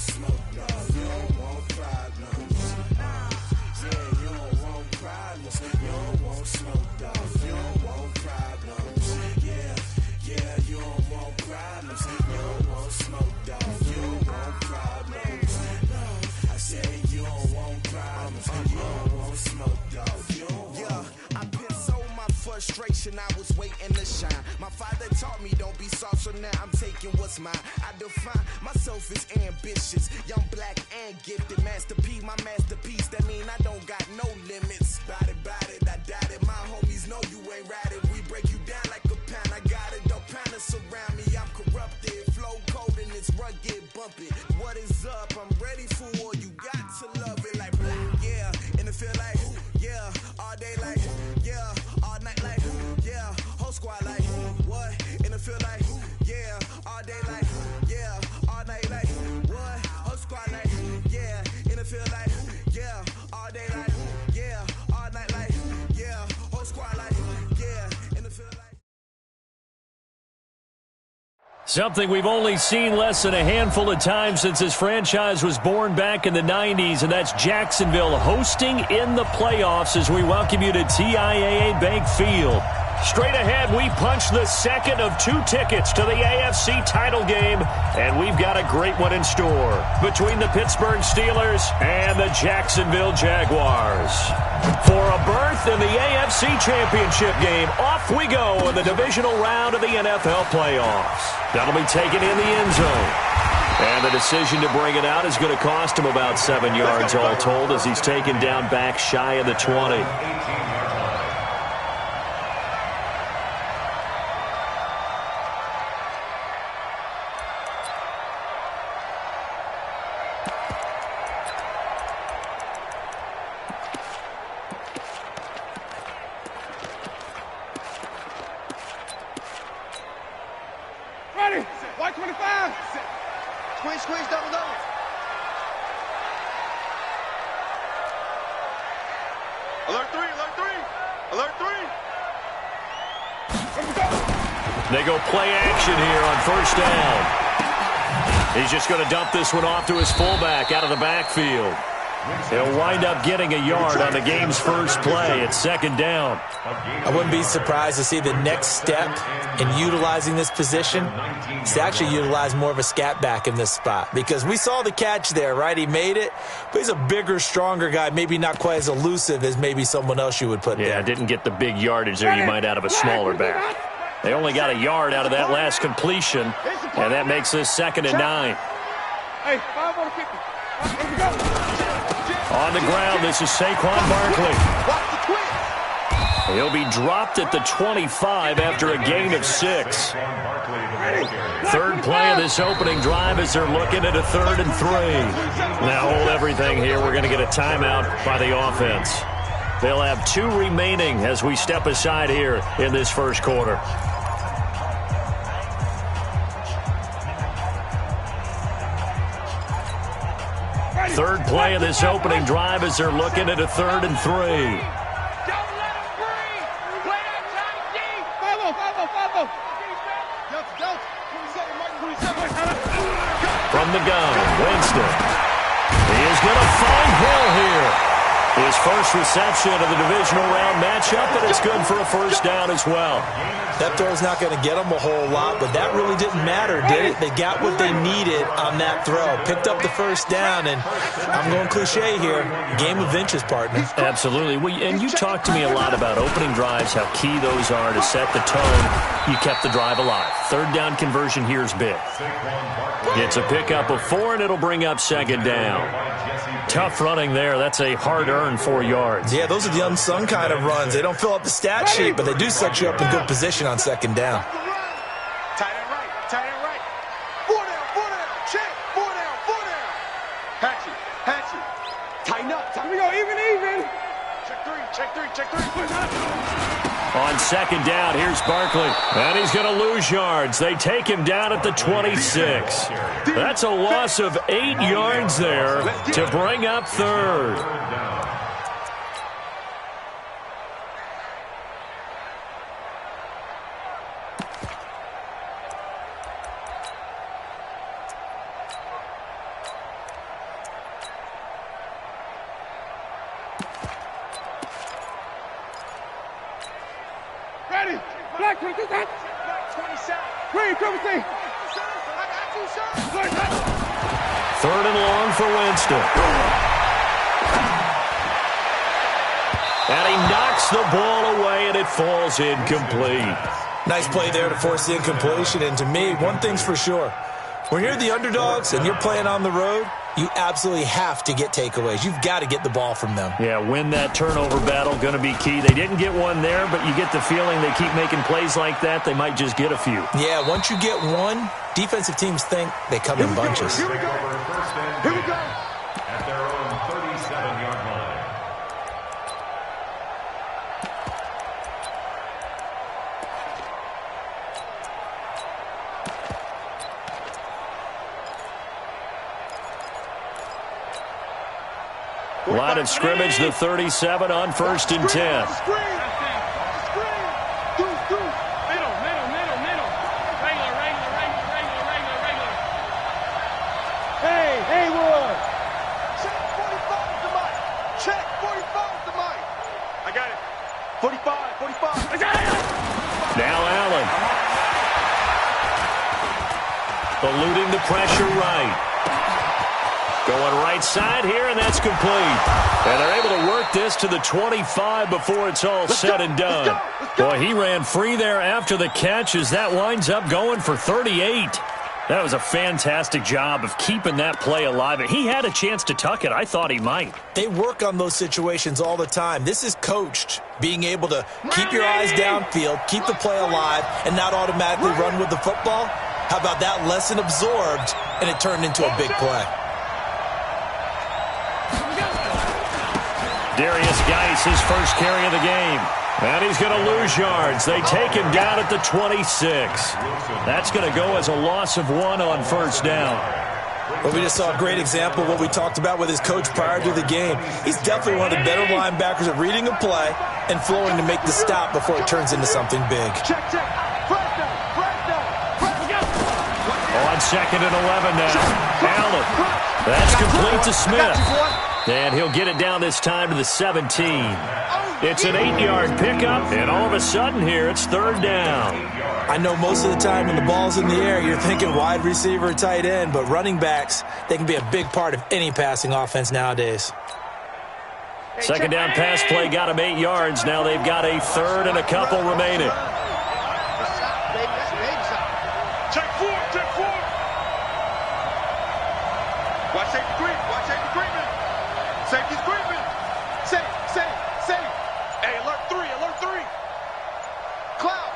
smoke, no. You don't want problems. Yeah, you don't want problems. You don't want smoke, dog. You don't want problems. Yeah, you don't want problems. You don't want smoke, dog. You don't want problems. I said you don't want problems. You don't want smoke, dog. You don't want. I've been so my frustration, I was waiting to shine. My father taught me don't be soft, so now I'm taking what's mine. I define myself as ambitious, young, black, and gifted. Master P, my masterpiece. That mean I don't got no limits. Bout it, I doubt it. My homies know you ain't ratted. We break you down like a pound. I got it, don't pound us around me. I'm corrupted, flow cold and it's rugged, bumpy. What is up? I'm ready for war. You got to love it like black, yeah. And it feel like, yeah, all day like, yeah, all night like, yeah, whole squad like, what? And it feel like, yeah, all day like, yeah, all night like, what? Whole squad like, yeah, and it feel like, yeah, all day like, yeah, all night like, yeah, whole squad like, yeah, and it feel like. Something we've only seen less than a handful of times since this franchise was born back in the 90s, and that's Jacksonville hosting in the playoffs as we welcome you to TIAA Bank Field. Straight ahead, we punch the second of 2 tickets to the AFC title game, and we've got a great one in store between the Pittsburgh Steelers and the Jacksonville Jaguars. For a berth in the AFC Championship game, off we go in the divisional round of the NFL playoffs. That'll be taken in the end zone. And the decision to bring it out is going to cost him about 7 yards all told as he's taken down back shy of the 20. White 25. Squeeze, double. Alert 3. They go play action here on first down. He's just going to dump this one off to his fullback out of the backfield. He'll wind up getting a yard on the game's first play. It's second down. I wouldn't be surprised to see the next step in utilizing this position is to actually utilize more of a scat back in this spot. Because we saw the catch there, right? He made it, but he's a bigger, stronger guy, maybe not quite as elusive as maybe someone else you would put there. Yeah, didn't get the big yardage there you might out of a smaller back. They only got a yard out of that last completion, and that makes this 2nd and 9. Hey, 5 on the 50. Let's go. On the ground, this is Saquon Barkley. He'll be dropped at the 25 after a gain of 6. Third play of this opening drive as they're looking at a 3rd and 3. Now hold everything here. We're going to get a timeout by the offense. They'll have 2 remaining as we step aside here in this first quarter. Third play of this opening drive as they're looking at a 3rd and 3. Don't let him breathe. Play that tight D. 5-0. From the gun, Winston. He is going to find Hill here. His first reception of the divisional round matchup, and it's good for a first down as well. That throw's not going to get them a whole lot, but that really didn't matter, did it? They got what they needed on that throw. Picked up the first down, and I'm going cliche here. Game of inches, partner. Absolutely. And you talked to me a lot about opening drives, how key those are to set the tone. You kept the drive alive. Third down conversion here is big. Gets a pickup of 4, and it'll bring up 2nd down. Tough running there. That's a hard-earned 4 yards. Yeah, those are the unsung kind of runs. They don't fill up the stat sheet, but they do set you up in good position on 2nd down. Tight end right. 4 down. Check. 4 down. Hatchet. Tighten up. Here we go. Even. Check 3. On 2nd down, here's Barkley. And he's going to lose yards. They take him down at the 26. That's a loss of 8 yards there to bring up 3rd. Third and long for Winston. And he knocks the ball away, and it falls incomplete. Nice play there to force the incompletion. And to me, one thing's for sure. When you're the underdogs and you're playing on the road, you absolutely have to get takeaways. You've got to get the ball from them. Yeah, win that turnover battle, going to be key. They didn't get one there, but you get the feeling they keep making plays like that, they might just get a few. Yeah, once you get one, defensive teams think they come in bunches. Here we go. Here we go. At their own 37-yard line. Line of scrimmage, the 37 on 1st and 10. Screen. Middle. Regular. Hey, Haywood. Check 45 to Mike. Check 45 to Mike. I got it. 45. I got it. Now Allen. Eluding the pressure right. Going right side here, and that's complete. And they're able to work this to the 25 before it's all said and done. Boy, he ran free there after the catch as that winds up going for 38. That was a fantastic job of keeping that play alive. And he had a chance to tuck it. I thought he might. They work on those situations all the time. This is coached, being able to keep your eyes downfield, keep the play alive, and not automatically run with the football. How about that lesson absorbed, and it turned into a big play. Darius Geis, his first carry of the game. And he's going to lose yards. They take him down at the 26. That's going to go as a loss of 1 on 1st down. Well, we just saw a great example of what we talked about with his coach prior to the game. He's definitely one of the better linebackers at reading a play and flowing to make the stop before it turns into something big. Check. Press down. On 2nd and 11 now. Allen. That's complete to Smith. And he'll get it down this time to the 17. It's an 8-yard pickup, and all of a sudden here it's 3rd down. I know most of the time when the ball's in the air, you're thinking wide receiver, tight end, but running backs, they can be a big part of any passing offense nowadays. 2nd down pass play got him 8 yards. Now they've got a 3rd and a couple remaining. Check 4. Watch safety creep. Safety's creeping. Safe. Hey, alert 3. Cloud.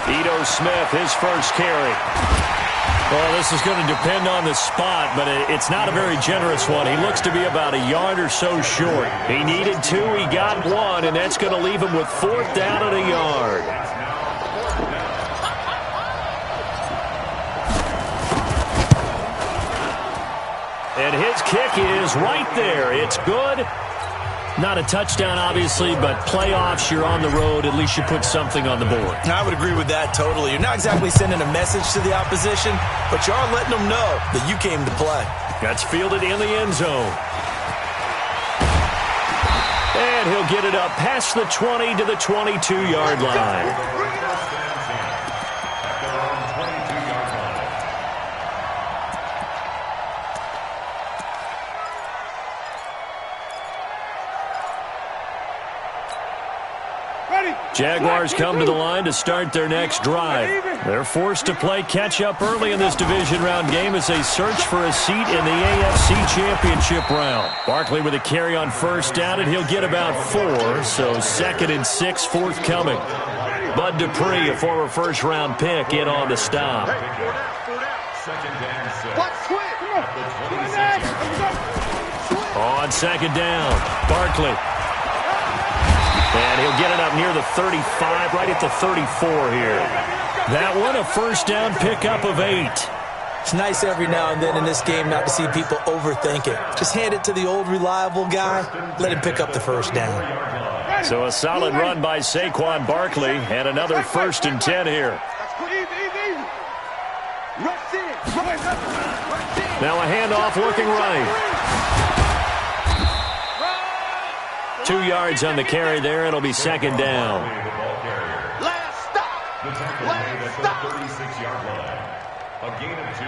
Ito Smith, his first carry. Well, this is going to depend on the spot, but it's not a very generous one. He looks to be about a yard or so short. He needed 2, he got 1, and that's going to leave him with 4th down and a yard. And his kick is right there. It's good. Not a touchdown, obviously, but playoffs, you're on the road. At least you put something on the board. I would agree with that totally. You're not exactly sending a message to the opposition, but you are letting them know that you came to play. That's fielded in the end zone. And he'll get it up past the 20 to the 22-yard line. Jaguars come to the line to start their next drive. They're forced to play catch-up early in this division round game as they search for a seat in the AFC Championship round. Barkley with a carry on 1st down, and he'll get about 4, so 2nd and 6 forthcoming. Bud Dupree, a former first-round pick, in on the stop. On 2nd down, Barkley. And he'll get it up near the 35, right at the 34 here. That one, a 1st down pickup of 8. It's nice every now and then in this game not to see people overthink it. Just hand it to the old reliable guy, let him pick up the 1st down. So a solid run by Saquon Barkley, and another 1st and 10 here. Now a handoff looking right. 2 yards on the carry there. It'll be second down. Last stop. The tackle made at the 36-yard line. A gain of 2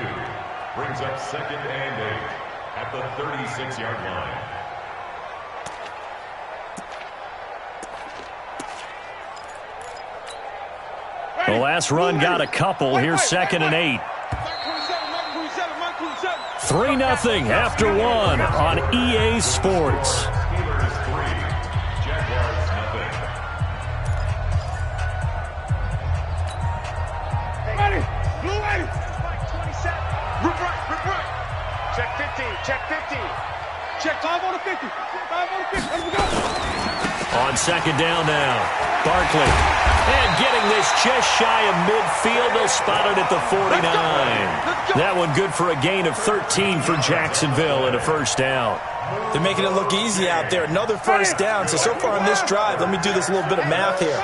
brings up second and 8 at the 36-yard line. The last run got a couple. Here's second and 8. 3-0 after 1 on EA Sports. Steelers 3, Jaguars nothing. Ready. Blue ready. 27. Rip right. Check 15. Check 15. Check 5 on the 50. 5 on the 50. Let me go. On second down now, Barkley. And getting this just shy of midfield, they'll spot it at the 49. That one good for a gain of 13 for Jacksonville and a first down. They're making it look easy out there. Another first down. So far on this drive, let me do this little bit of math here.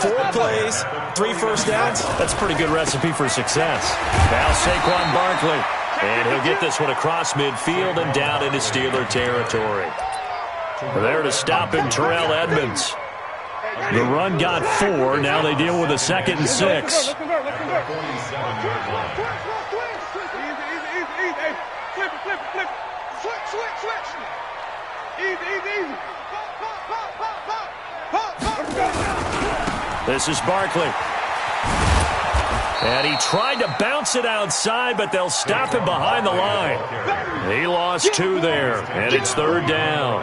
4 plays, 3 first downs. That's a pretty good recipe for success. Now Saquon Barkley. And he'll get this one across midfield and down into Steeler territory. There to stop him, Terrell Edmonds. The run got 4. Now they deal with a 2nd and 6. Switch. Easy. This is Barkley. And he tried to bounce it outside, but they'll stop him behind the line. He lost 2 there, and it's third down.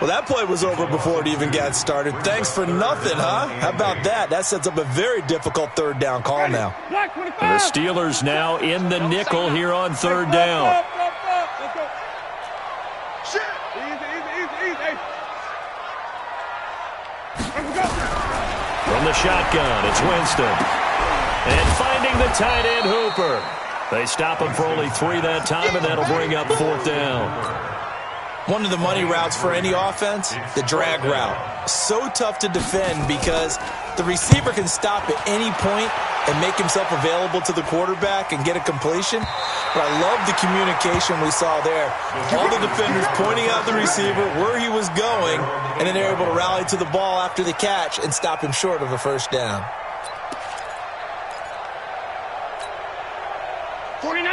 Well, that play was over before it even got started. Thanks for nothing, huh? How about that? That sets up a very difficult third down call now. The Steelers now in the nickel here on third down. From the shotgun, it's Winston. And finding the tight end, Hooper. They stop him for only 3 that time, and that'll bring up fourth down. One of the money routes for any offense, the drag route. So tough to defend because the receiver can stop at any point and make himself available to the quarterback and get a completion. But I love the communication we saw there. All the defenders pointing out the receiver, where he was going, and then they're able to rally to the ball after the catch and stop him short of a first down.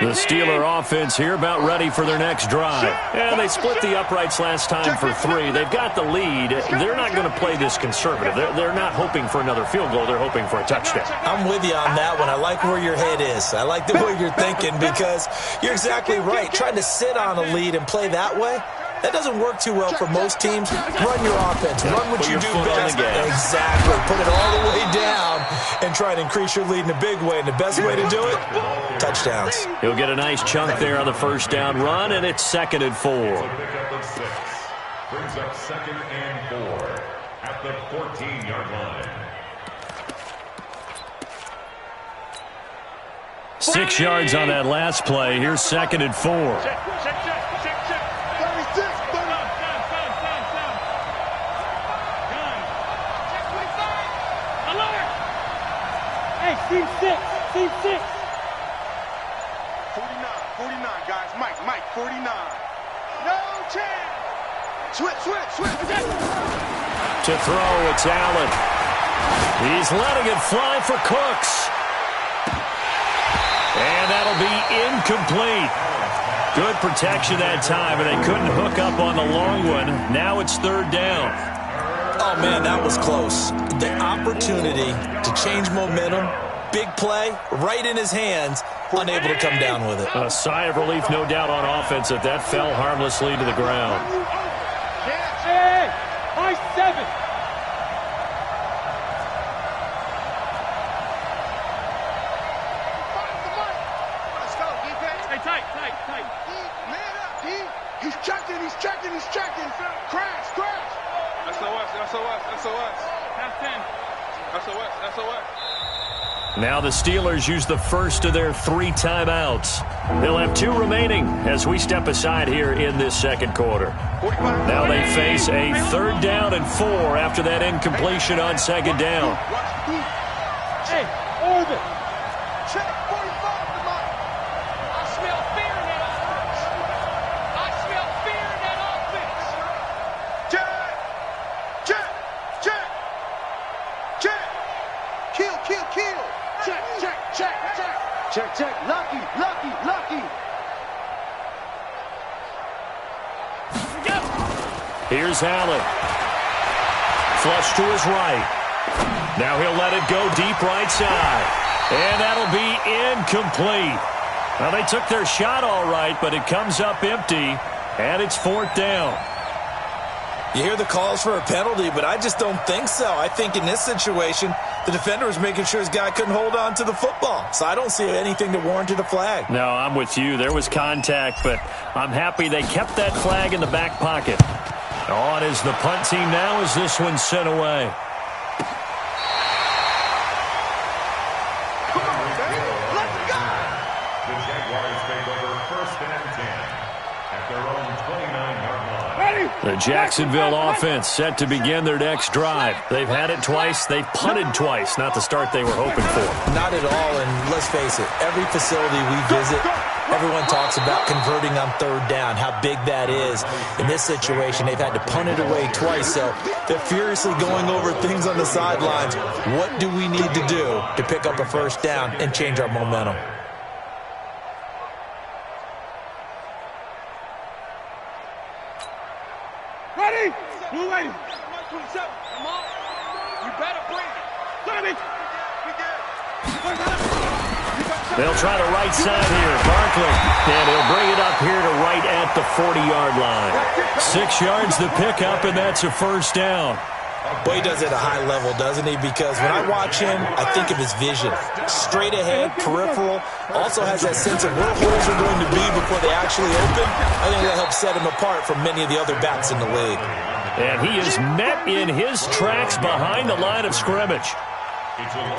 The Steeler offense here about ready for their next drive. And they split the uprights last time for 3. They've got the lead. They're not going to play this conservative. They're not hoping for another field goal. They're hoping for a touchdown. I'm with you on that one. I like where your head is. I like the way you're thinking because you're exactly right. Trying to sit on a lead and play that way, that doesn't work too well for most teams. Run your offense. Run what you do best. Exactly. Put it all the way down and try and increase your lead in a big way. And the best way to do it, touchdowns. He'll get a nice chunk there on the first down run, and it's 2nd and 4. Pickup of 6 brings up 2nd and 4 at the 14-yard line. 6 yards on that last play. Here's 2nd and 4. Check. 36, 30. Hey, team 6. 49, guys. Mike, 49. No chance. Switch. To throw, it's Allen. He's letting it fly for Cooks. And that'll be incomplete. Good protection that time, and they couldn't hook up on the long one. Now it's third down. Oh, man, that was close. The opportunity to change momentum, big play, right in his hands, unable to come down with it. A sigh of relief, no doubt, on offense that fell harmlessly to the ground. Hey, my 7. Let's go, defense. Hey, tight. Man up, D. He's checking. Crash. SOS. Half 10. SOS. Now the Steelers use the first of their 3 timeouts. They'll have 2 remaining as we step aside here in this second quarter. Now they face a 3rd down and 4 after that incompletion on 2nd down. Hey, orbit. Check 45 to Mike. I smell fear in that offense. Check. Check. Lucky. Here's Allen. Flush to his right. Now he'll let it go deep right side. And that'll be incomplete. Well, they took their shot all right, but it comes up empty, and it's 4th down. You hear the calls for a penalty, but I just don't think so. I think in this situation, the defender was making sure his guy couldn't hold on to the football. So I don't see anything that warranted a flag. No, I'm with you. There was contact, but I'm happy they kept that flag in the back pocket. On is the punt team now as this one's sent away. The Jaguars take over 1st and 10 at their own 29-yard line. The Jacksonville offense set to begin their next drive. They've had it twice. They've punted twice. Not the start they were hoping for. Not at all, and let's face it, every facility we visit, everyone talks about converting on 3rd down, how big that is. In this situation, they've had to punt it away twice, so they're furiously going over things on the sidelines. What do we need to do to pick up a 1st down and change our momentum? Ready? Blue lady. 27. Come on. You better bring it. 30. They'll try the right side here. Barkley. And he'll bring it up here to right at the 40-yard line. 6 yards the pickup, and that's a 1st down. Well, he does it at a high level, doesn't he? Because when I watch him, I think of his vision. Straight ahead, peripheral. Also has that sense of where holes are going to be before they actually open. I think that helps set him apart from many of the other backs in the league. And he is met in his tracks behind the line of scrimmage.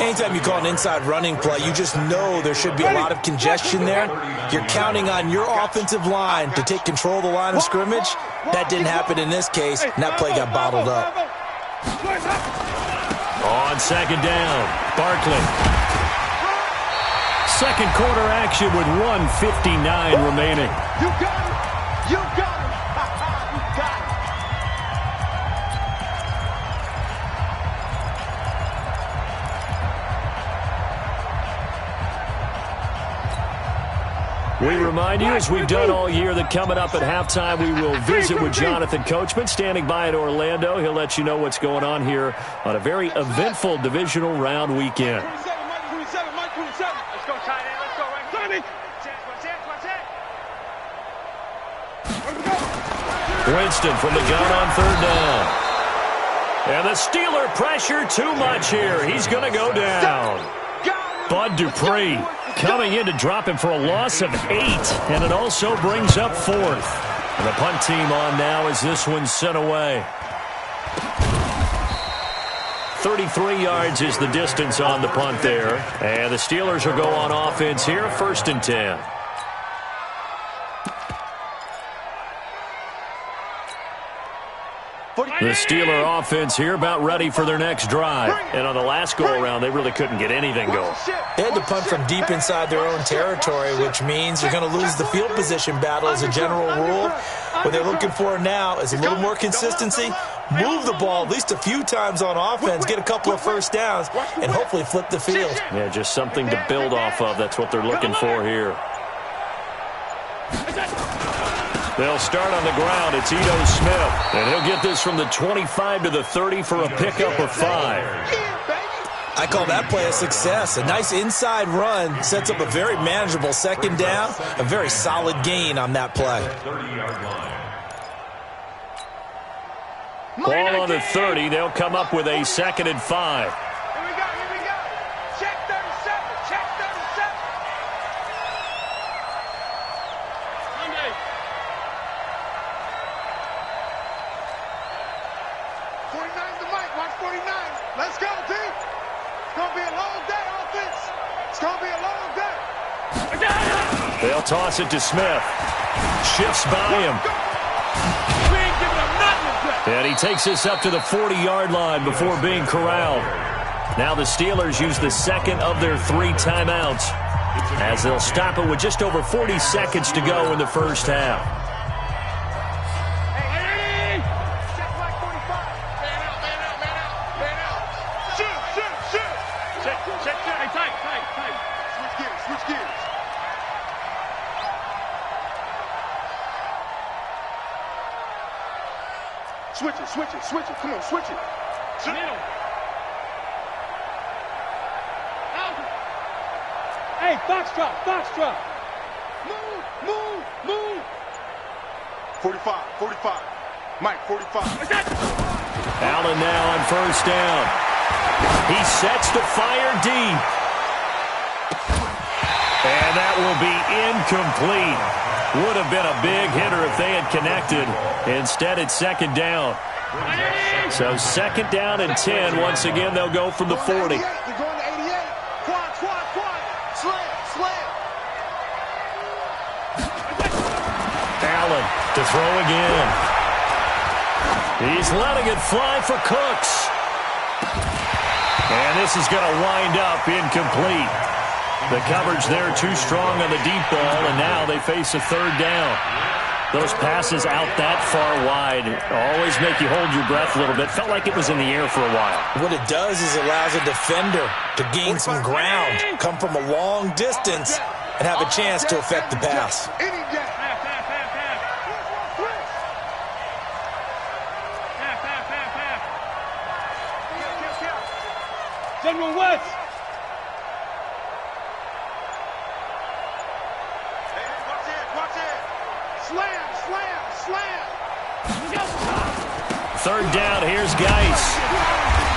Anytime you call an inside running play, you just know there should be a lot of congestion there. You're counting on your offensive line to take control of the line of scrimmage. That didn't happen in this case, and that play got bottled up. On 2nd down, Barkley. 2nd quarter action with 1:59 remaining. You got it. You got it. You got it. We remind you, as we've done all year, that coming up at halftime, we will visit with Jonathan Coachman, standing by in Orlando. He'll let you know what's going on here on a very eventful divisional round weekend. 27, Mike 27. Let's go, tight end. Let's go, right. 30. Winston from the gun on 3rd down. And the Steeler pressure too much here. He's going to go down. Bud Dupree coming in to drop him for a loss of 8, and it also brings up 4th. And the punt team on now as this one's sent away. 33 yards is the distance on the punt there. And the Steelers will go on offense here, 1st and 10. The Steeler offense here about ready for their next drive. And on the last go-around, they really couldn't get anything going. They had to punt from deep inside their own territory, which means you're going to lose the field position battle as a general rule. What they're looking for now is a little more consistency, move the ball at least a few times on offense, get a couple of 1st downs, and hopefully flip the field. Yeah, just something to build off of. That's what they're looking for here. They'll start on the ground. It's Ito Smith. And he'll get this from the 25 to the 30 for a pickup of 5. I call that play a success. A nice inside run sets up a very manageable 2nd down. A very solid gain on that play. Ball on the 30. They'll come up with a 2nd and 5. Here we go. Check 37. Check 37. Monday. 49's the mic. Watch 49. Let's go, team. It's going to be a long day, offense. It's going to be a long day. They'll toss it to Smith. Shifts by him. We ain't giving up nothing. And he takes this up to the 40-yard line before being corralled. Now the Steelers use the 2nd of their 3 timeouts as they'll stop it with just over 40 seconds to go in the 1st half. Hey. Check like 45. Man out. Shoot. Check. Hey, tight. Switch it, switch it, switch it. Come on, switch it. Middle. Out. Hey, foxtrot, foxtrot. Move, move, move. 45, 45. Mike, 45. Allen now on first down. He sets to fire deep. And that will be incomplete. Would have been a big hitter if they had connected. Instead, it's second down. So second down and 10. Once again, they'll go from the 40. They're going to 88. Quad, quad, quad. Slam, slam. Allen to throw again. He's letting it fly for Cooks. And this is going to wind up incomplete. The coverage there too strong on the deep ball, and now they face a third down. Those passes out that far wide always make you hold your breath a little bit. Felt like it was in the air for a while. What it does is allows a defender to gain some ground, come from a long distance, and have a chance to affect the pass. Any day. General West. Hey, watch it, watch it. Slam, slam, slam. Third down, here's Geis.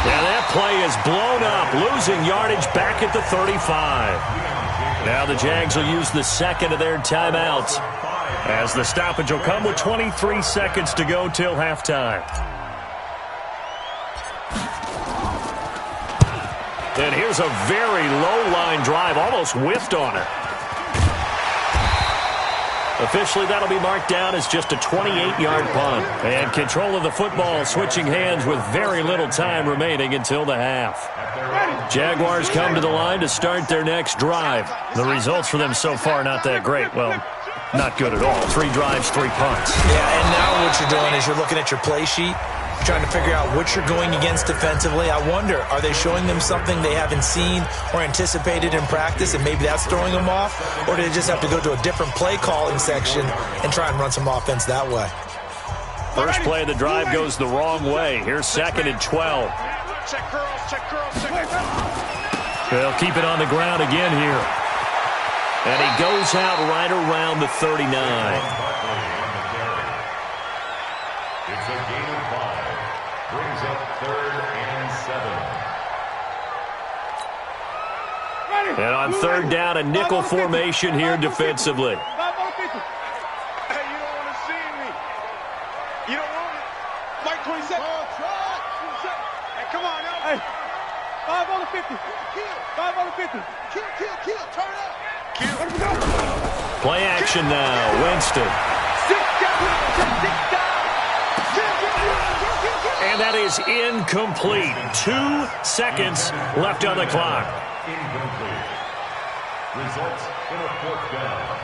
Yeah, that play is blown up, losing yardage back at the 35. Now the Jags will use the second of their timeouts, as the stoppage will come with 23 seconds to go till halftime. And here's a very low-line drive, almost whiffed on it. Officially, that'll be marked down as just a 28-yard punt. And control of the football switching hands with very little time remaining until the half. Jaguars come to the line to start their next drive. The results for them so far not that great. Well, not good at all. 3 drives, 3 punts. Yeah, and now what you're doing is you're looking at your play sheet, trying to figure out what you're going against defensively. I wonder, are they showing them something they haven't seen or anticipated in practice, and maybe that's throwing them off? Or do they just have to go to a different play calling section and try and run some offense that way? First play of the drive goes the wrong way. Here's second and 12. Check girls, check girls, check girls. They'll keep it on the ground again here. And he goes out right around the 39. It's a gain of 5. Brings up 3rd and 7. And on third down, a nickel formation here defensively. 5 on 50. Hey, you don't want to see me. You don't want it. Mike, 20 seconds. Hey, come on, now. Hey, 5 on 50. 5 on 50. Kill. Turn up. Kill. Play action now. Winston. 6 down. And that is incomplete. 2 seconds left on the clock. Incomplete. Results in a 4th down.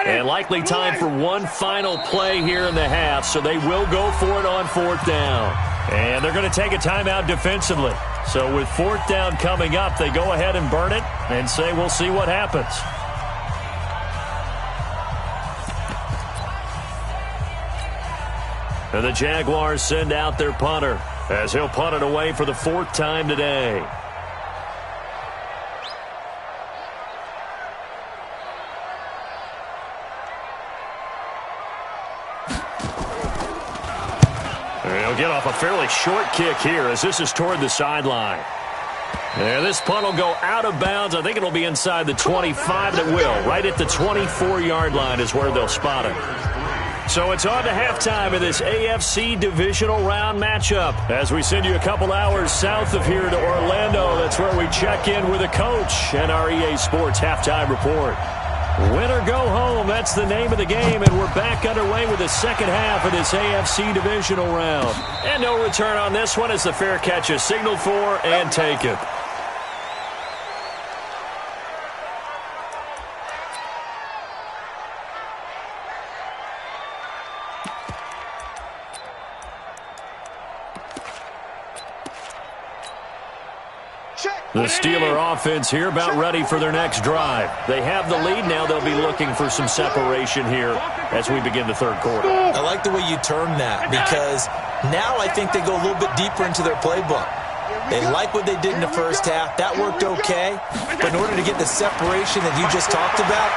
And likely time for one final play here in the half, so they will go for it on 4th down. And they're going to take a timeout defensively. So with 4th down coming up, they go ahead and burn it and say we'll see what happens. And the Jaguars send out their punter as he'll punt it away for the 4th time today. He'll get off a fairly short kick here as this is toward the sideline. And this punt will go out of bounds. I think it'll be inside the 25. That will. Right at the 24-yard line is where they'll spot it. So it's on to halftime in this AFC divisional round matchup as we send you a couple hours south of here to Orlando. That's where we check in with a coach and our EA Sports halftime report. Win or go home, that's the name of the game, and we're back underway with the second half of this AFC divisional round. And no return on this one as the fair catch is signaled for and taken. The Steeler offense here about ready for their next drive. They have the lead now. They'll be looking for some separation here as we begin the third quarter. I like the way you term that because now I think they go a little bit deeper into their playbook. They like what they did in the first half. That worked okay. But in order to get the separation that you just talked about,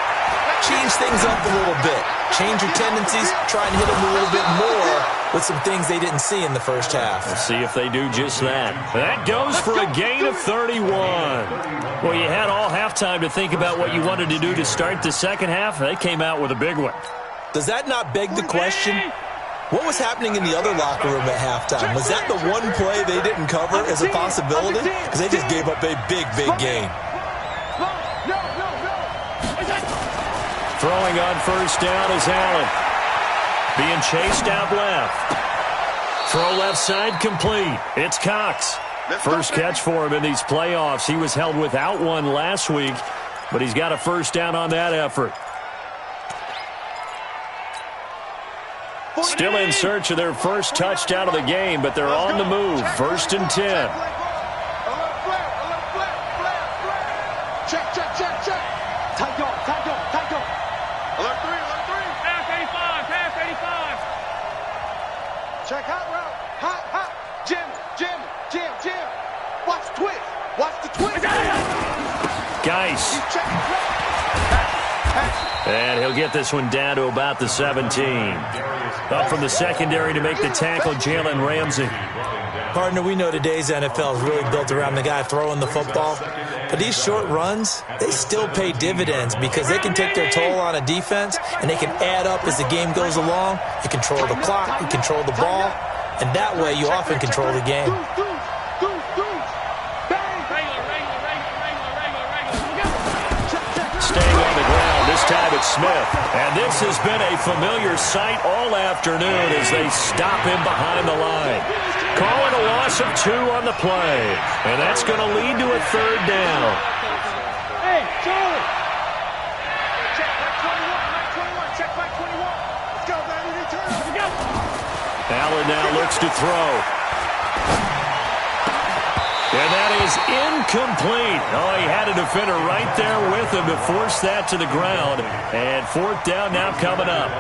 change things up a little bit. Change your tendencies. Try and hit them a little bit more with some things they didn't see in the first half. Let's see if they do just that. That goes for a gain of 31. Well, you had all halftime to think about what you wanted to do to start the second half. They came out with a big one. Does that not beg the question? What was happening in the other locker room at halftime? Was that the one play they didn't cover as a possibility? Because they just gave up a big, big gain. Throwing on first down is Allen. Being chased out left. Throw left side complete. It's Cox. First catch for him in these playoffs. He was held without one last week, but he's got a first down on that effort. Still in search of their first touchdown of the game, but they're on the move. First and 10. Check. Tight yard. Alert 3. Pass 85. Check hot route. Hot. Jim. Watch the twist. Geis. And he'll get this one down to about the 17. Up from the secondary to make the tackle, Jalen Ramsey. Partner, we know today's NFL is really built around the guy throwing the football. But these short runs, they still pay dividends because they can take their toll on a defense and they can add up as the game goes along. You control the clock, you control the ball, and that way you often control the game. Staying on the ground, this time it's Smith. And this has been a familiar sight all afternoon as they stop him behind the line. Calling a loss of 2 on the play. And that's going to lead to a third down. Hey, Charlie. Check back 21. Check back 21. Let's go, baby. Return. Let's go. Allen now looks to throw. And that is incomplete. Oh, he had a defender right there with him to force that to the ground. And fourth down now coming up.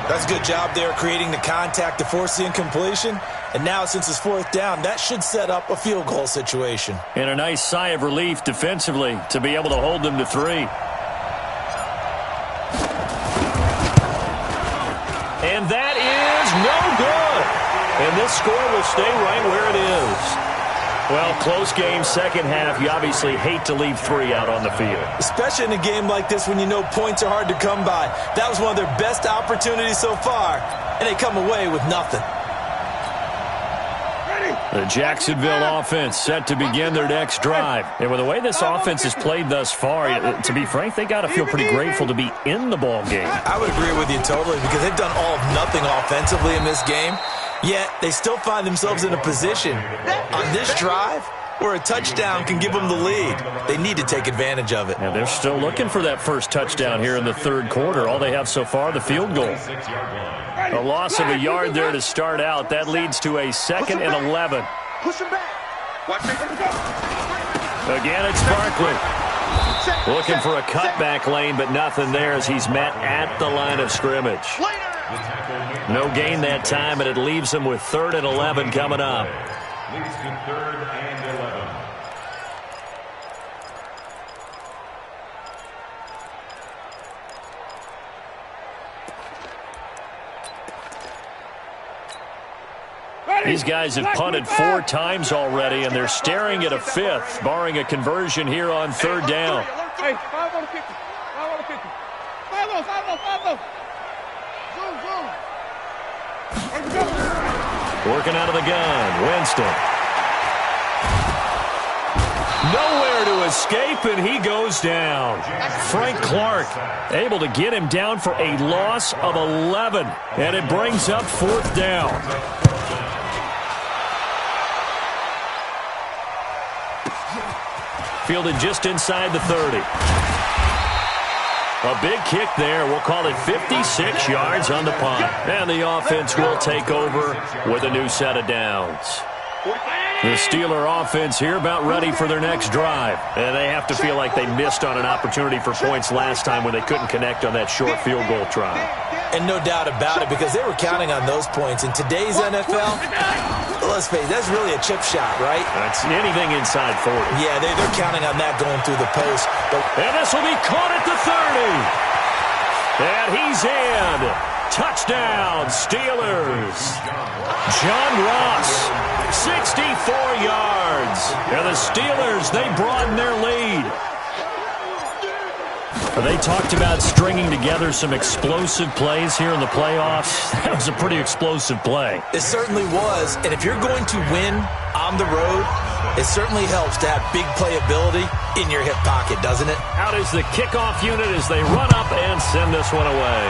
That's a good job there creating the contact to force the incompletion. And now since it's fourth down, that should set up a field goal situation. And a nice sigh of relief defensively to be able to hold them to 3. And that is no good. And this score will stay right where it is. Well, close game, second half. You obviously hate to leave 3 out on the field. Especially in a game like this when you know points are hard to come by. That was one of their best opportunities so far, and they come away with nothing. The Jacksonville offense set to begin their next drive. And with the way this offense has played thus far, to be frank, they got to feel pretty grateful to be in the ball game. I would agree with you totally because they've done all of nothing offensively in this game. Yet, they still find themselves in a position on this drive where a touchdown can give them the lead. They need to take advantage of it. And they're still looking for that first touchdown here in the third quarter. All they have so far, the field goal. A loss of a yard there to start out. That leads to a 2nd and 11. Push him back. Again, it's Barkley. Looking for a cutback lane, but nothing there as he's met at the line of scrimmage. No gain that time, and it leaves him with 3rd and 11 coming up. Leads to 3rd and 11. These guys have punted 4 times already, and they're staring at a 5th, barring a conversion here on 3rd down. Hey, 5 on the 50. 5 on the 50. 5 on. Zoom. Let's go. Working out of the gun, Winston. Nowhere to escape, and he goes down. Frank Clark able to get him down for a loss of 11, and it brings up 4th down. Fielded just inside the 30. A big kick there. We'll call it 56 yards on the punt. And the offense will take over with a new set of downs. The Steeler offense here about ready for their next drive. And they have to feel like they missed on an opportunity for points last time when they couldn't connect on that short field goal try. And no doubt about it, because they were counting on those points. In today's NFL, let's face it, that's really a chip shot, right? That's anything inside 40. Yeah, they're counting on that going through the post. And this will be caught at the 30. And he's in. Touchdown, Steelers. John Ross, 64 yards. And the Steelers, they broaden their lead. They talked about stringing together some explosive plays here in the playoffs. That was a pretty explosive play. It certainly was. And if you're going to win on the road, it certainly helps to have big playability in your hip pocket, doesn't it? Out is the kickoff unit as they run up and send this one away.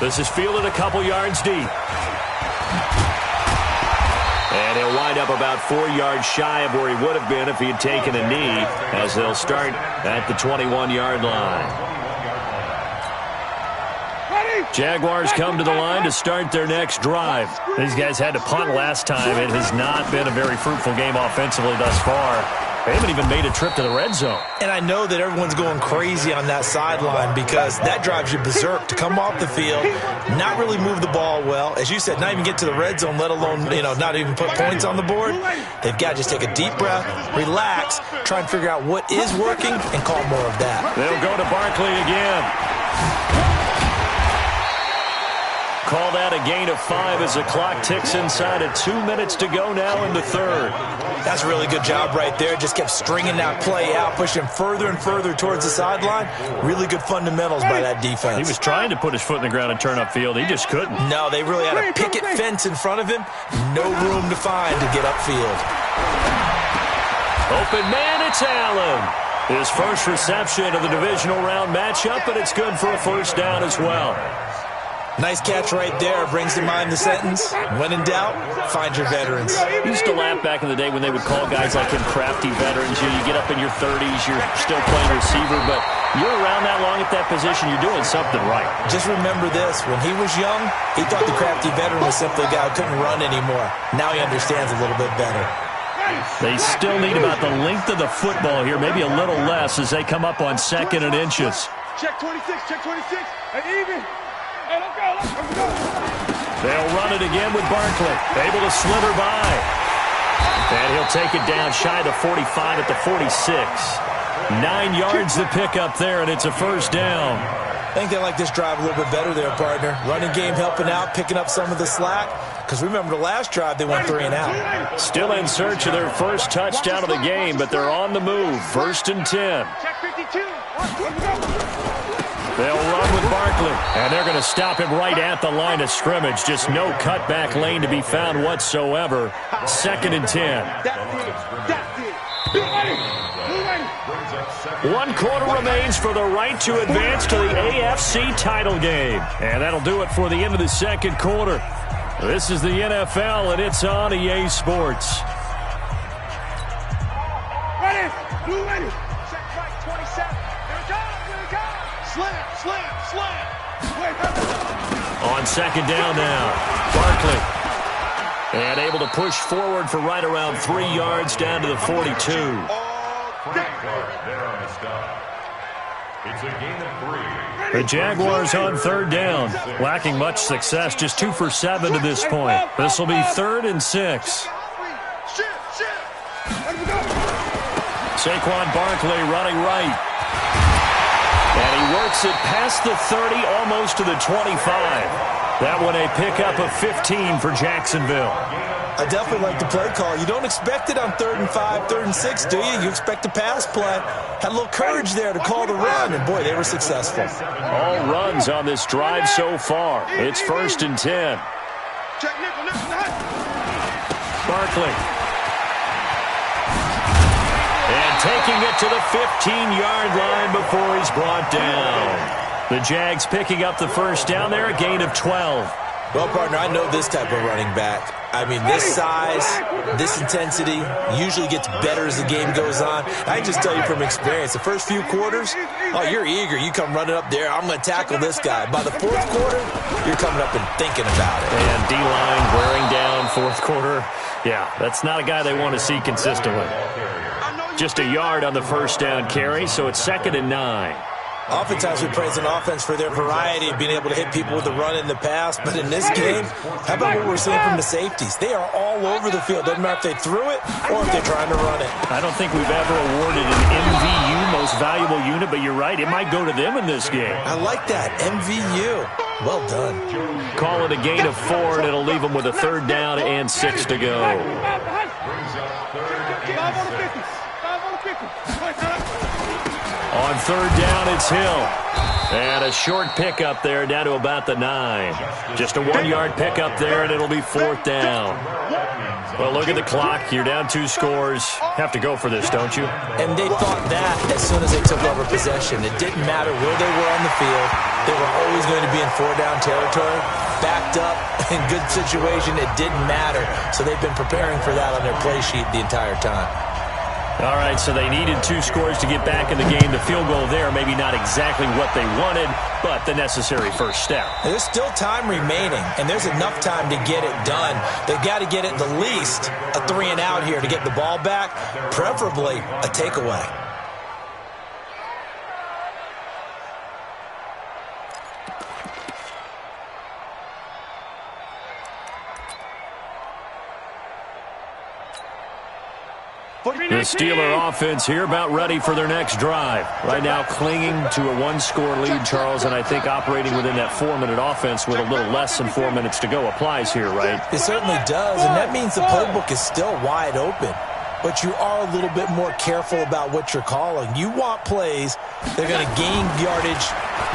This is fielded a couple yards deep. And he'll wind up about 4 yards shy of where he would have been if he had taken a knee, as they'll start at the 21-yard line. Jaguars come to the line to start their next drive. These guys had to punt last time. It has not been a very fruitful game offensively thus far. They haven't even made a trip to the red zone. And I know that everyone's going crazy on that sideline because that drives you berserk to come off the field, not really move the ball well. As you said, not even get to the red zone, let alone, not even put points on the board. They've got to just take a deep breath, relax, try and figure out what is working, and call more of that. They'll go to Barkley again. Call that a gain of 5 as the clock ticks inside of 2 minutes to go now in the third. That's a really good job right there. Just kept stringing that play out, pushing further and further towards the sideline. Really good fundamentals by that defense. He was trying to put his foot in the ground and turn upfield. He just couldn't. No, they really had a picket fence in front of him. No room to find to get upfield. Open man, it's Allen. His first reception of the divisional round matchup, and it's good for a first down as well. Nice catch right there. Brings to mind the sentence, when in doubt, find your veterans. Used to laugh back in the day when they would call guys like him crafty veterans. You get up in your 30s, you're still playing receiver, but you're around that long at that position, you're doing something right. Just remember this. When he was young, he thought the crafty veteran was simply a guy who couldn't run anymore. Now he understands a little bit better. They still need about the length of the football here, maybe a little less as they come up on 2nd and inches. Check 26, and even. They'll run it again with Barkley. Able to slither by. And he'll take it down shy of the 45 at the 46. 9 yards the pickup there, and it's a first down. I think they like this drive a little bit better there, partner. Running game helping out, picking up some of the slack. Because remember, the last drive, they went 3 and out. Still in search of their first touchdown of the game, but they're on the move. 1st and 10. Check 52. They'll run with Barkley, and they're going to stop him right at the line of scrimmage. Just no cutback lane to be found whatsoever. 2nd and 10. 1 quarter remains for the right to advance to the AFC title game. And that'll do it for the end of the second quarter. This is the NFL, and it's on EA Sports. Ready, blue ready. Check right, 27. Here it comes. Slam. On 2nd down now, Barkley. And able to push forward for right around 3 yards down to the 42. There on the stop. It's a gain of 3. The Jaguars on 3rd down, lacking much success, just 2 for 7 to this point. This will be 3rd and 6. Saquon Barkley running right. And he works it past the 30, almost to the 25. That one a pickup of 15 for Jacksonville. I definitely like the play call. You don't expect it on 3rd and 5, 3rd and 6, do you? You expect a pass play. Had a little courage there to call the run, and boy, they were successful. All runs on this drive so far. It's 1st and 10. Barkley. And taking it to the 15-yard line before he's brought down. The Jags picking up the first down there, a gain of 12. Well, partner, I know this type of running back. I mean, this size, this intensity usually gets better as the game goes on. I can just tell you from experience, the first few quarters, oh, you're eager. You come running up there, I'm going to tackle this guy. By the fourth quarter, you're coming up and thinking about it. And D-line wearing down fourth quarter. Yeah, that's not a guy they want to see consistently. Just a yard on the first down carry, so it's 2nd and 9. Oftentimes we praise an offense for their variety of being able to hit people with the run in the pass, but in this game, how about what we're seeing from the safeties? They are all over the field. Doesn't matter if they threw it or if they're trying to run it. I don't think we've ever awarded an MVU, most valuable unit, but you're right, it might go to them in this game. I like that, MVU. Well done. Call it a gain of 4, and it'll leave them with a 3rd down and 6 to go. On 3rd down, it's Hill. And a short pickup there down to about the 9. Just a 1-yard pickup there, and it'll be 4th down. Well, look at the clock. You're down 2 scores. Have to go for this, don't you? And they thought that as soon as they took over possession. It didn't matter where they were on the field. They were always going to be in 4-down territory. Backed up, in good situation, it didn't matter. So they've been preparing for that on their play sheet the entire time. All right, so they needed 2 scores to get back in the game. The field goal there, maybe not exactly what they wanted, but the necessary first step. There's still time remaining, and there's enough time to get it done. They've got to get at the least a 3-and-out here to get the ball back, preferably a takeaway. The Steeler offense here about ready for their next drive. Right now clinging to a 1-score lead, Charles, and I think operating within that 4-minute offense with a little less than 4 minutes to go applies here, right? It certainly does, and that means the playbook is still wide open. But you are a little bit more careful about what you're calling. You want plays that are going to gain yardage,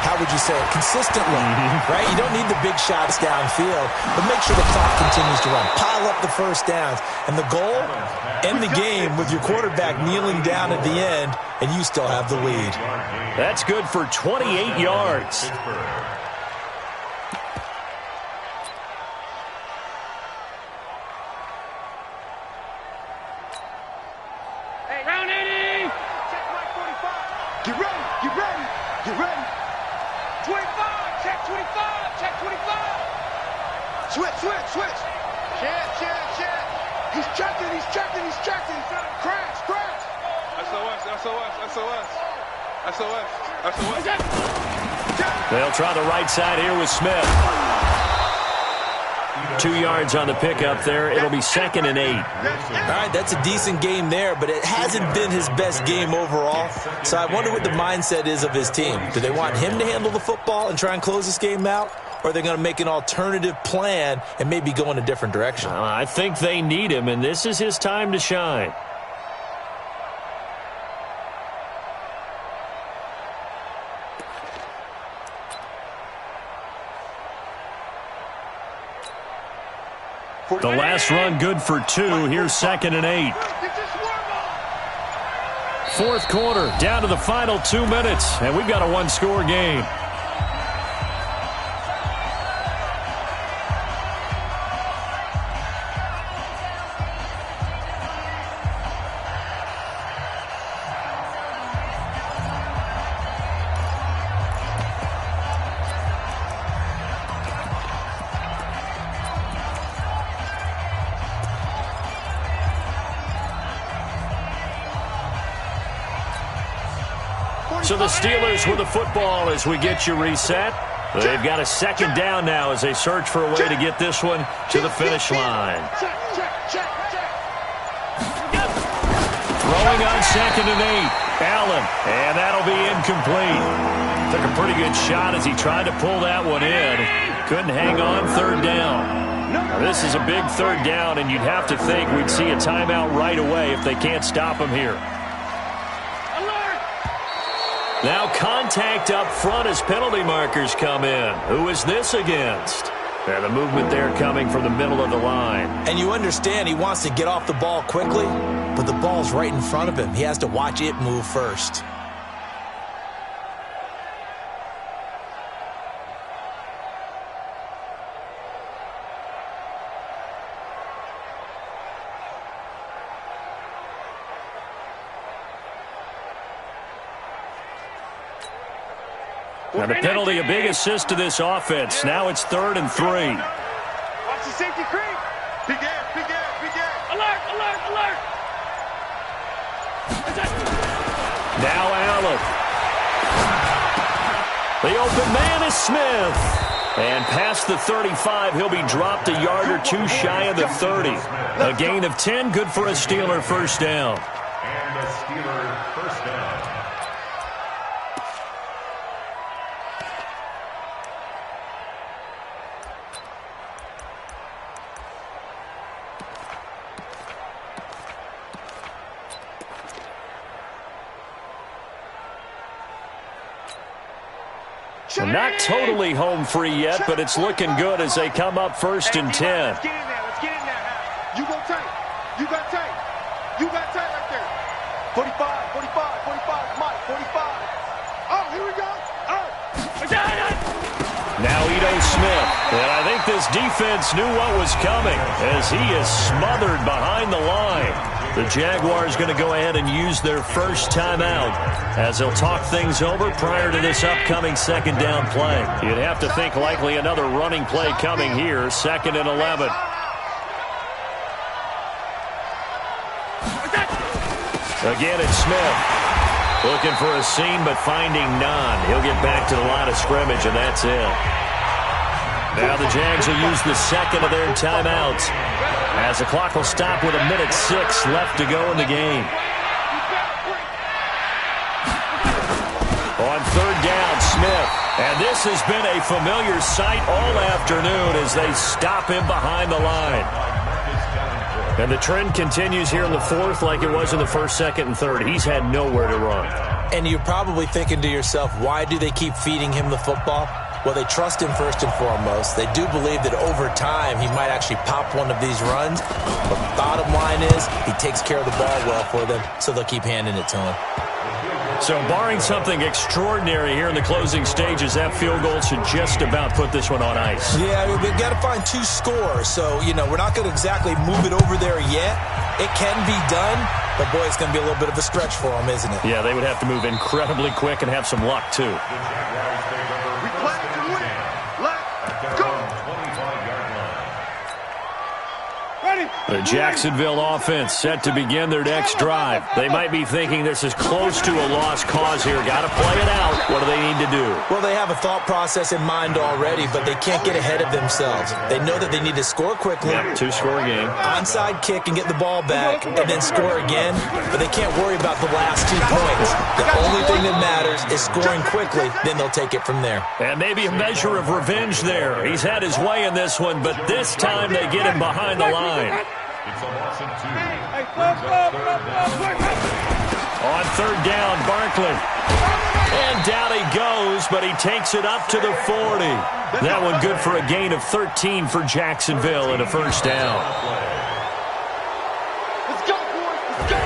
how would you say it, consistently, right? You don't need the big shots downfield, but make sure the clock continues to run. Pile up the first downs. And the goal, end the game with your quarterback kneeling down at the end, and you still have the lead. That's good for 28 yards. Get ready, get ready, get ready. 25, check 25, check 25. Switch. Check. He's checking. Crash. SOS. They'll try the right side here with Smith. 2 yards on the pickup there. It'll be 2nd and 8. All right, that's a decent game there, but it hasn't been his best game overall. So I wonder what the mindset is of his team. Do they want him to handle the football and try and close this game out? Or are they going to make an alternative plan and maybe go in a different direction? I think they need him, and this is his time to shine. The last run good for 2. Here's 2nd and 8. Fourth quarter, down to the final 2 minutes, and we've got a 1-score game. So the Steelers with the football as we get you reset. They've got a 2nd down now as they search for a way to get this one to the finish line. Throwing on 2nd and 8. Allen, and that'll be incomplete. Took a pretty good shot as he tried to pull that one in. Couldn't hang on 3rd down. Now, this is a big 3rd down, and you'd have to think we'd see a timeout right away if they can't stop him here. Now contact up front as penalty markers come in. Who is this against? And the movement there coming from the middle of the line. And you understand he wants to get off the ball quickly, but the ball's right in front of him. He has to watch it move first. And the penalty, a big assist to this offense. Now it's 3rd and 3. Watch the safety creep. Big air, big air, big air. Alert, alert, alert. Now Allen. The open man is Smith. And past the 35, he'll be dropped a yard or two shy of the 30. A gain of 10, good for a Steeler first down. And a Steeler first down. Not totally home free yet, but it's looking good as they come up 1st and 10. Let's get in there. Let's get in there. You go tight. You got tight. You got tight right there. 45, 45, 45. Mike, 45. Oh, here we go. Oh. Now Ito Smith. And I think this defense knew what was coming as he is smothered behind the line. The Jaguars going to go ahead and use their first timeout as they'll talk things over prior to this upcoming 2nd down play. You'd have to think likely another running play coming here, 2nd and 11. Again, it's Smith. Looking for a seam, but finding none. He'll get back to the line of scrimmage, and that's it. Now the Jags will use the 2nd of their timeouts as the clock will stop with 1:06 left to go in the game. On 3rd down, Smith. And this has been a familiar sight all afternoon as they stop him behind the line. And the trend continues here in the 4th like it was in the 1st, 2nd, and 3rd. He's had nowhere to run. And you're probably thinking to yourself, why do they keep feeding him the football? Well, they trust him first and foremost. They do believe that over time he might actually pop one of these runs. But the bottom line is he takes care of the ball well for them, so they'll keep handing it to him. So barring something extraordinary here in the closing stages, that field goal should just about put this one on ice. Yeah, we've got to find 2 scores. So, we're not going to exactly move it over there yet. It can be done, but, boy, it's going to be a little bit of a stretch for them, isn't it? Yeah, they would have to move incredibly quick and have some luck, too. We play to win. Let's go. Ready. The Jacksonville offense set to begin their next drive. They might be thinking this is close to a lost cause here. Got to play it out. What do they need to do? Well, they have a thought process in mind already, but they can't get ahead of themselves. They know that they need to score quickly. Yep, 2-score game. Onside kick and get the ball back and then score again, but they can't worry about the last 2 points. The only thing that matters is scoring quickly, then they'll take it from there. And maybe a measure of revenge there. He's had his way in this one, but this time they get him behind the line. It's a loss of 2. On 3rd down, Barkley. And down he goes, but he takes it up to the 40. That one good for a gain of 13 for Jacksonville and a first down. Let's go, boys. Let's go.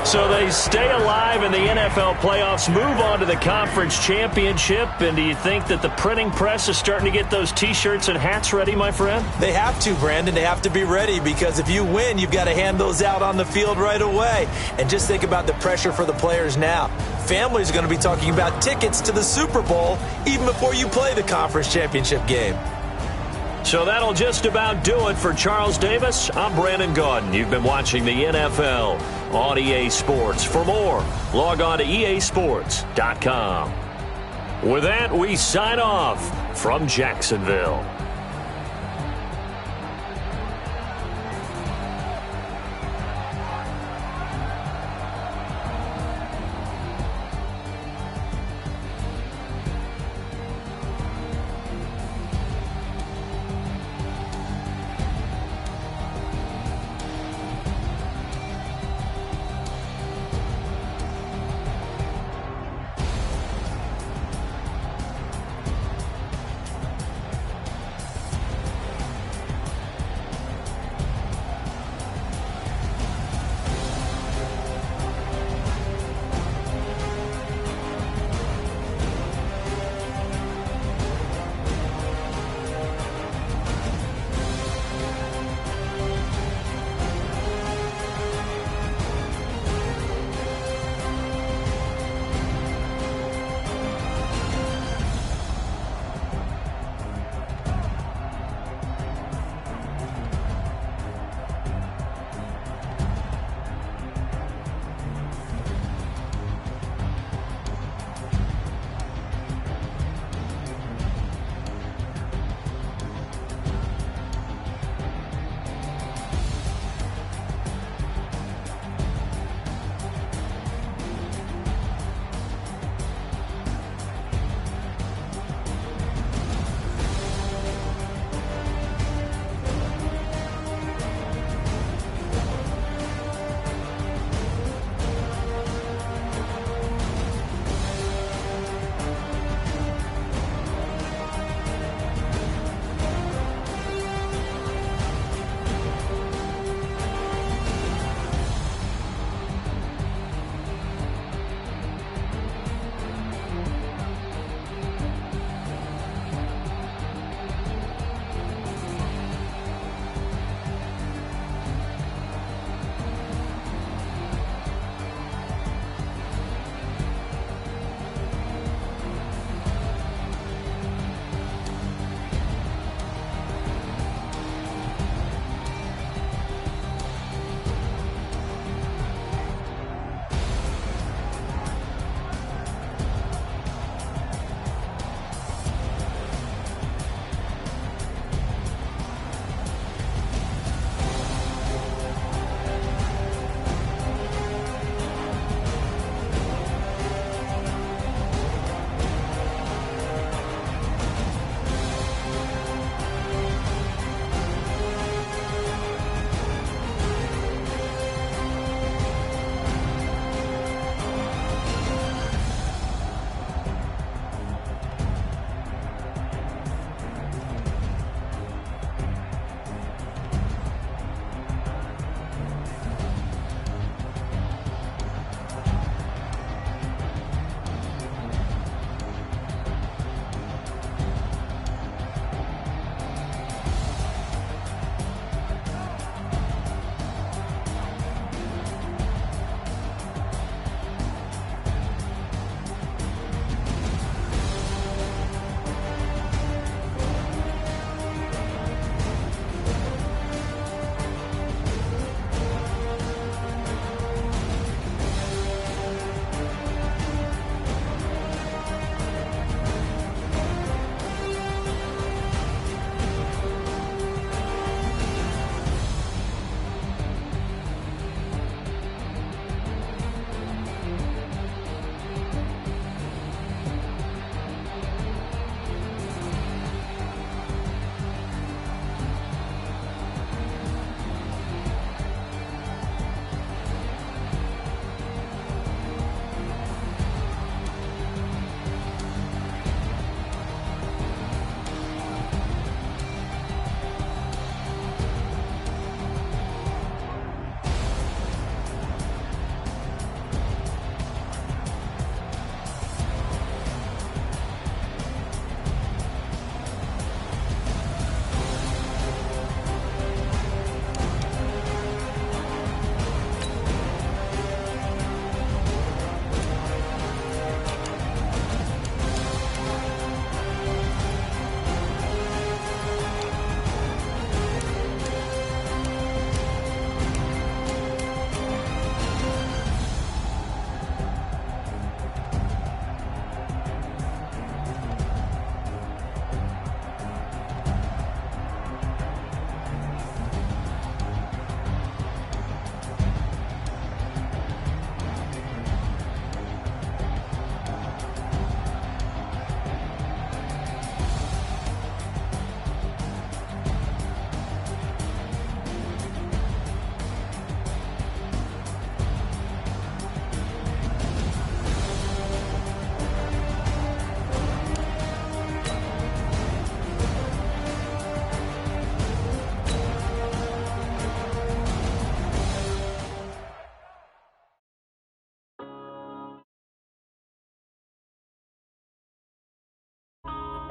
So they stay alive in the NFL playoffs, move on to the conference championship, and do you think that the printing press is starting to get those T-shirts and hats ready, my friend? They have to, Brandon. They have to be ready because if you win, you've got to hand those out on the field right away. And just think about the pressure for the players now. Families are going to be talking about tickets to the Super Bowl even before you play the conference championship game. So that'll just about do it for Charles Davis. I'm Brandon Gaudin. You've been watching the NFL on EA Sports. For more, log on to easports.com. With that, we sign off from Jacksonville.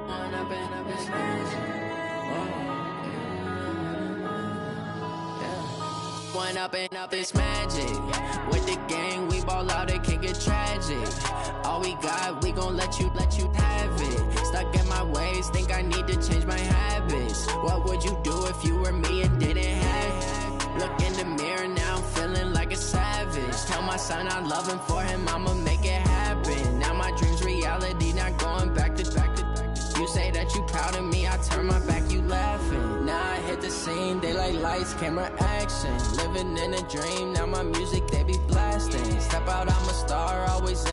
One up and up this magic. With the gang, we ball out, it can get tragic. All we got, we gon' let you have it. Stuck in my ways, think I need to change my habits. What would you do if you were me and didn't have it? Look in the mirror now, I'm feeling like a savage. Tell my son I love him, for him I'ma make it happen. Now my dream's reality, not going back to. You say that you proud of me, I turn my back, you laughing. Now I hit the scene, daylight lights, camera action. Living in a dream, now my music, they be blasting. Step out, I'm a star, always